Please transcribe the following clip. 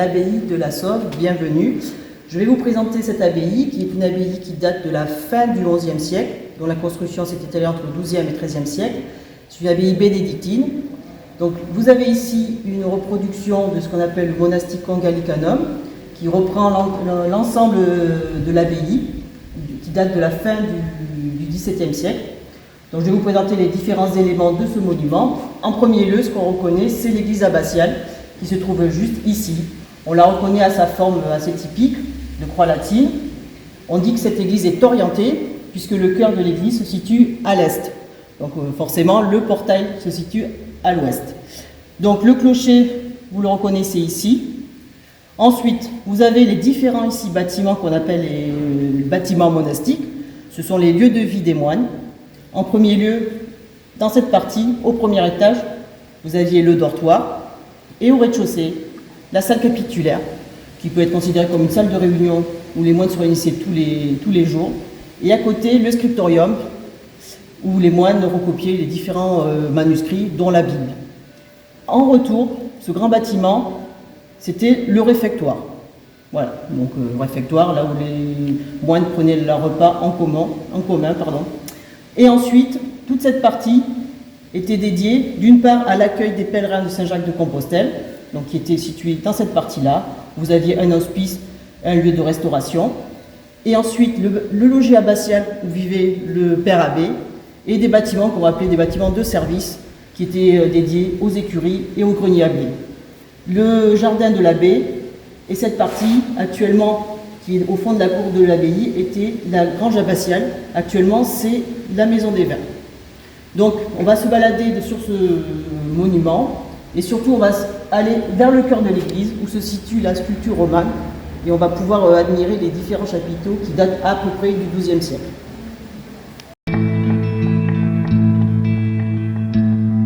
l'abbaye de la Sauve, bienvenue. Je vais vous présenter cette abbaye qui est une abbaye qui date de la fin du XIe siècle, dont la construction s'est étalée entre le XIIe et XIIIe siècle. C'est une abbaye bénédictine. Donc vous avez ici une reproduction de ce qu'on appelle le Monasticum Gallicanum, qui reprend l'ensemble de l'abbaye, qui date de la fin du XVIIe siècle. Donc je vais vous présenter les différents éléments de ce monument. En premier lieu, ce qu'on reconnaît, c'est l'église abbatiale, qui se trouve juste ici. On la reconnaît à sa forme assez typique, de croix latine. On dit que cette église est orientée, puisque le cœur de l'église se situe à l'est. Donc forcément, le portail se situe à l'ouest. Donc le clocher, vous le reconnaissez ici. Ensuite, vous avez les différents ici bâtiments qu'on appelle les bâtiments monastiques. Ce sont les lieux de vie des moines. En premier lieu, dans cette partie, au premier étage, vous aviez le dortoir. Et au rez-de-chaussée, la salle capitulaire, qui peut être considérée comme une salle de réunion où les moines se réunissaient tous les jours. Et à côté, le scriptorium, où les moines recopiaient les différents manuscrits, dont la Bible. En retour, ce grand bâtiment, c'était le réfectoire. Voilà, donc réfectoire, là où les moines prenaient leur repas en commun. Et ensuite, toute cette partie était dédiée d'une part à l'accueil des pèlerins de Saint-Jacques de Compostelle, donc qui était situé dans cette partie-là. Vous aviez un hospice, un lieu de restauration, et ensuite le logis abbatial où vivait le père abbé, et des bâtiments qu'on va appeler des bâtiments de service, qui étaient dédiés aux écuries et aux greniers abbés. Le jardin de l'abbé et cette partie actuellement qui est au fond de la cour de l'abbaye était la grange abbatiale. Actuellement, c'est la maison des vins. Donc, on va se balader sur ce monument et surtout, on va aller vers le cœur de l'église où se situe la sculpture romane et on va pouvoir admirer les différents chapiteaux qui datent à peu près du XIIe siècle.